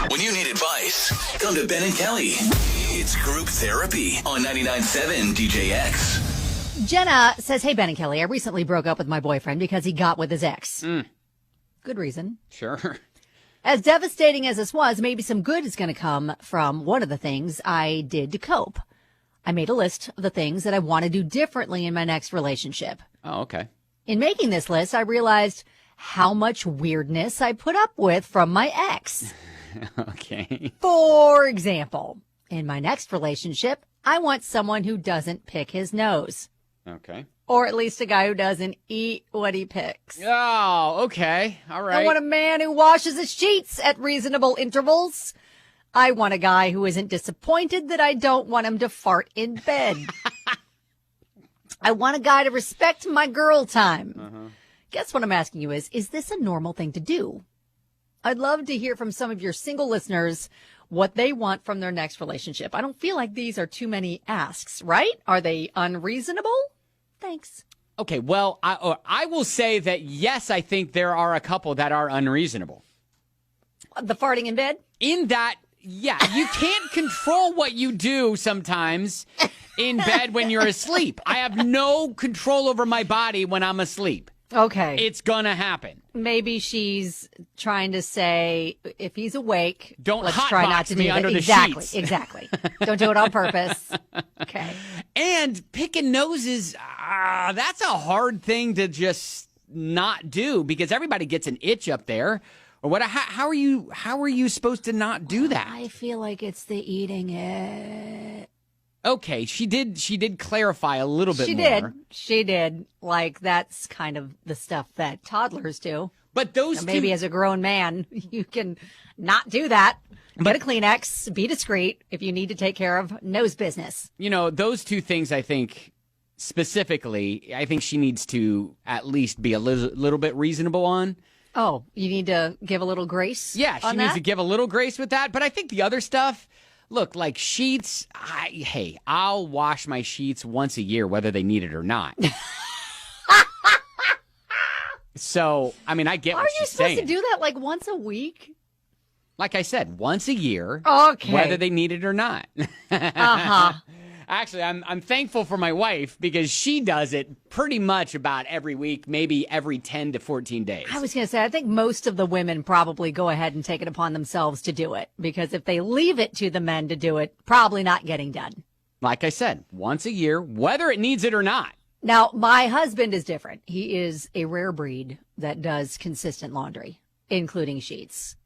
When you need advice, come to Ben and Kelly. It's group therapy on 99.7 DJX. Jenna says, hey, Ben and Kelly, I recently broke up with my boyfriend because he got with his ex. Good reason. Sure. As devastating as this was, maybe some good is going to come from one of the things I did to cope. I made a list of the things that I want to do differently in my next relationship. Oh, okay. In making this list, I realized how much weirdness I put up with from my ex. Okay. For example, in my next relationship, I want someone who doesn't pick his nose. Okay. Or at least a guy who doesn't eat what he picks. Oh, okay. All right. I want a man who washes his sheets at reasonable intervals. I want a guy who isn't disappointed that I don't want him to fart in bed. I want a guy to respect my girl time. Guess what I'm asking you is this a normal thing to do? I'd love to hear from some of your single listeners what they want from their next relationship. I don't feel like these are too many asks, right? Are they unreasonable? Thanks. Okay, well, I will say that, yes, I think there are a couple that are unreasonable. The farting in bed? In that, yeah, you can't control what you do sometimes in bed when you're asleep. I have no control over my body when I'm asleep. Okay. It's going to happen. Maybe she's trying to say, if he's awake, don't let's try not to me do under that. the Exactly, sheets. exactly. Don't do it on purpose. Okay. And picking noses, that's a hard thing to just not do because everybody gets an itch up there. Or what? How are you supposed to not do that? I feel like it's the eating it. Okay, she did clarify a little bit more. She did. Like, that's kind of the stuff that toddlers do. But those maybe as a grown man, you can not do that. Get a Kleenex, be discreet if you need to take care of nose business. You know, those two things, I think, specifically, I think she needs to at least be a little bit reasonable on. Oh, you need to give a little grace? Yeah, she needs to give a little grace with that. But I think the other stuff... Look, like sheets, I'll wash my sheets once a year, whether they need it or not. So, I mean, I get what she's saying. Are you supposed to do that like once a week? Like I said, once a year, okay, whether they need it or not. Actually, I'm thankful for my wife because she does it pretty much about every week, maybe every 10 to 14 days. I was going to say, I think most of the women probably go ahead and take it upon themselves to do it because if they leave it to the men to do it, probably not getting done. Like I said, once a year, whether it needs it or not. Now, my husband is different. He is a rare breed that does consistent laundry, including sheets.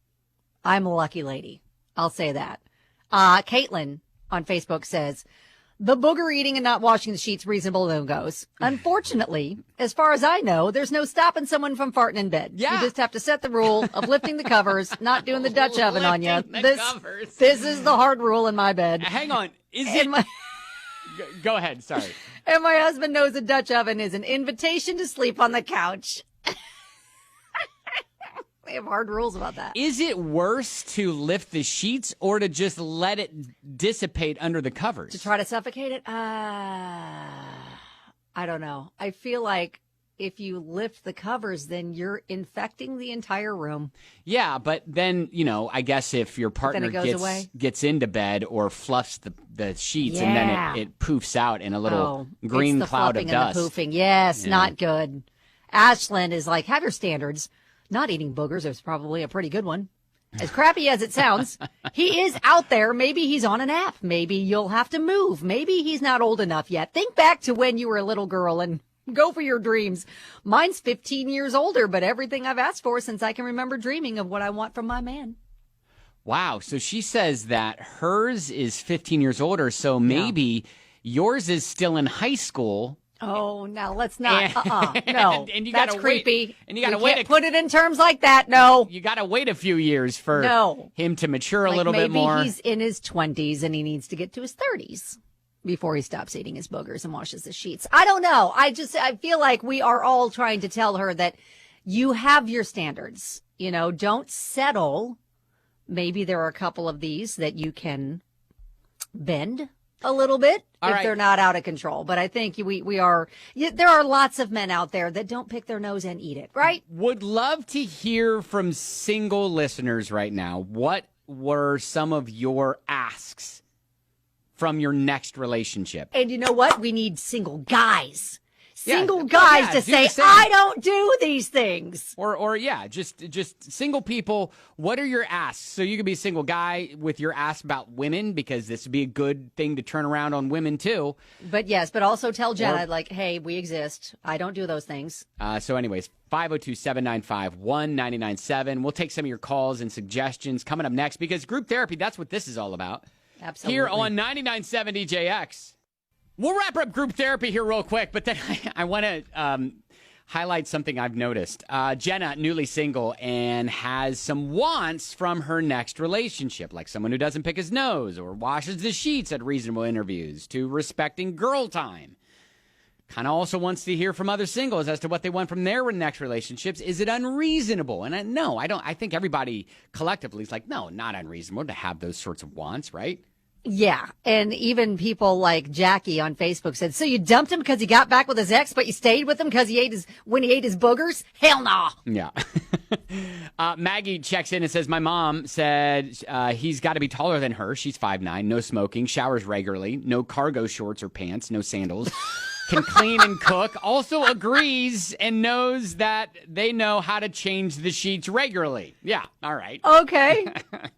I'm a lucky lady. I'll say that. Caitlin on Facebook says, the booger eating and not washing the sheets reasonable no-goes. Unfortunately, as far as I know, there's no stopping someone from farting in bed. Yeah. You just have to set the rule of lifting the covers, not doing the Dutch oven on you. This is the hard rule in my bed. Hang on. Go ahead. Sorry. And my husband knows a Dutch oven is an invitation to sleep on the couch. We have hard rules about that. Is it worse to lift the sheets or to just let it dissipate under the covers? To try to suffocate it? I don't know. I feel like if you lift the covers, then you're infecting the entire room. Yeah, but then, I guess if your partner gets into bed or fluffs the sheets and then it poofs out in a little green cloud of dust. And the poofing. Yes, not good. Ashlyn is like, have your standards. Not eating boogers is probably a pretty good one. As crappy as it sounds, he is out there. Maybe he's on an app. Maybe you'll have to move. Maybe he's not old enough yet. Think back to when you were a little girl and go for your dreams. Mine's 15 years older, but everything I've asked for since I can remember dreaming of what I want from my man. Wow. So she says that hers is 15 years older, so maybe yours is still in high school. Oh, now let's not. No, and you that's gotta creepy. And you got to wait. Put it in terms like that. No, you got to wait a few years for him to mature a little bit more. Maybe he's in his 20s and he needs to get to his 30s before he stops eating his boogers and washes his sheets. I don't know. I feel like we are all trying to tell her that you have your standards. Don't settle. Maybe there are a couple of these that you can bend a little bit if they're not out of control. But I think we are, there are lots of men out there that don't pick their nose and eat it, right? Would love to hear from single listeners right now. What were some of your asks from your next relationship? And you know what? We need single guys. Yeah, Single well, guys yeah, to do say, the same. I don't do these things. Or yeah, just single people. What are your asks? So you could be a single guy with your ask about women, because this would be a good thing to turn around on women too. But yes, but also tell Jenna, like, hey, we exist. I don't do those things. So anyways, 502-795-1997. We'll take some of your calls and suggestions coming up next, because group therapy, that's what this is all about. Absolutely. Here on 99.7 DJX. We'll wrap up group therapy here real quick, but then I want to highlight something I've noticed. Jenna, newly single, and has some wants from her next relationship, like someone who doesn't pick his nose or washes the sheets at reasonable interviews, to respecting girl time. Kind of also wants to hear from other singles as to what they want from their next relationships. Is it unreasonable? And no, I don't. I think everybody collectively is like, no, not unreasonable to have those sorts of wants, right? Yeah. And even people like Jackie on Facebook said, so you dumped him because he got back with his ex, but you stayed with him because when he ate his boogers? Hell no. Yeah. Maggie checks in and says, my mom said he's got to be taller than her. She's 5'9", no smoking, showers regularly, no cargo shorts or pants, no sandals. Can clean and cook, also agrees and knows that they know how to change the sheets regularly. Yeah, all right. Okay.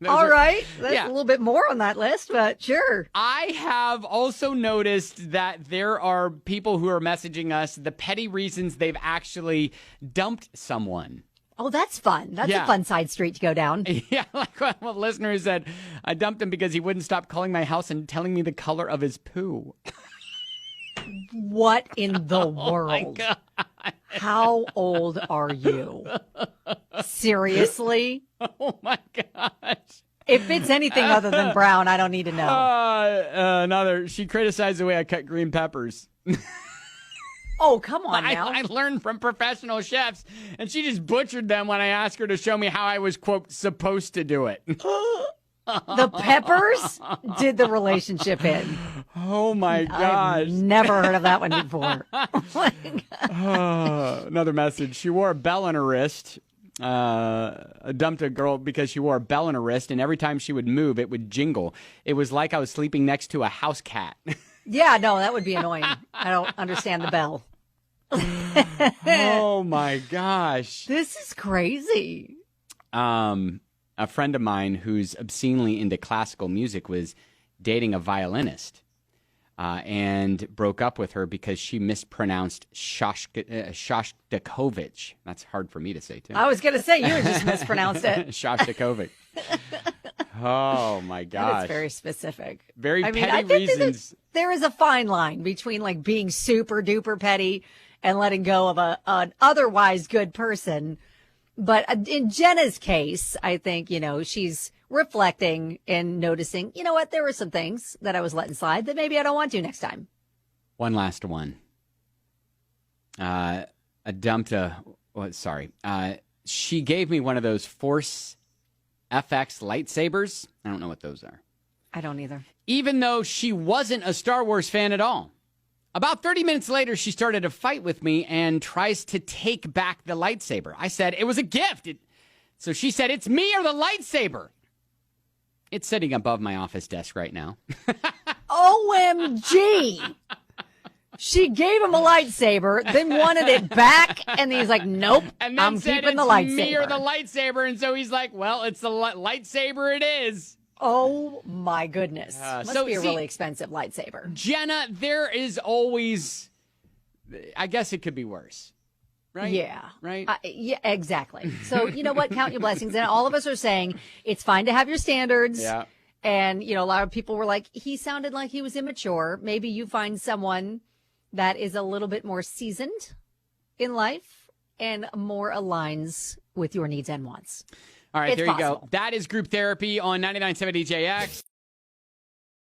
All right. That's yeah. a little bit more on that list, but sure. I have also noticed that there are people who are messaging us the petty reasons they've actually dumped someone. Oh, that's fun. That's a fun side street to go down. Yeah, like what a listener said, I dumped him because he wouldn't stop calling my house and telling me the color of his poo. What in the world? My God. How old are you? Seriously? Oh, my gosh. If it's anything other than brown, I don't need to know. She criticized the way I cut green peppers. Oh, come on now. I learned from professional chefs, and she just butchered them when I asked her to show me how I was, quote, supposed to do it. The peppers did the relationship in. Oh, my gosh. I've never heard of that one before. Another message. She wore a bell on her wrist. Dumped a girl because she wore a bell on her wrist, and every time she would move, it would jingle. It was like I was sleeping next to a house cat. Yeah, no, that would be annoying. I don't understand the bell. Oh, my gosh. This is crazy. A friend of mine who's obscenely into classical music was dating a violinist and broke up with her because she mispronounced Shostakovich. That's hard for me to say, too. I was going to say, you just mispronounced it. Shostakovich. Oh, my gosh. That is very specific. Very I petty think reasons. There is a fine line between like being super duper petty and letting go of an otherwise good person. But in Jenna's case, I think, she's reflecting and noticing, you know what, there were some things that I was letting slide that maybe I don't want to next time. One last one. She gave me one of those Force FX lightsabers. I don't know what those are. I don't either. Even though she wasn't a Star Wars fan at all. About 30 minutes later, she started a fight with me and tries to take back the lightsaber. I said, it was a gift. So she said, it's me or the lightsaber. It's sitting above my office desk right now. OMG. She gave him a lightsaber, then wanted it back, and he's like, nope, and then I'm said, keeping the it's lightsaber. me or the lightsaber. And so he's like, well, it's the lightsaber it is. Oh, my goodness. Must be a really expensive lightsaber. Jenna, there is always, I guess it could be worse. Right? Yeah. Right? Yeah, exactly. So, you know what? Count your blessings. And all of us are saying it's fine to have your standards. Yeah. And, a lot of people were like, he sounded like he was immature. Maybe you find someone that is a little bit more seasoned in life and more aligns with your needs and wants. All right, It's there you possible. go. That is group therapy on 99.7 DJX.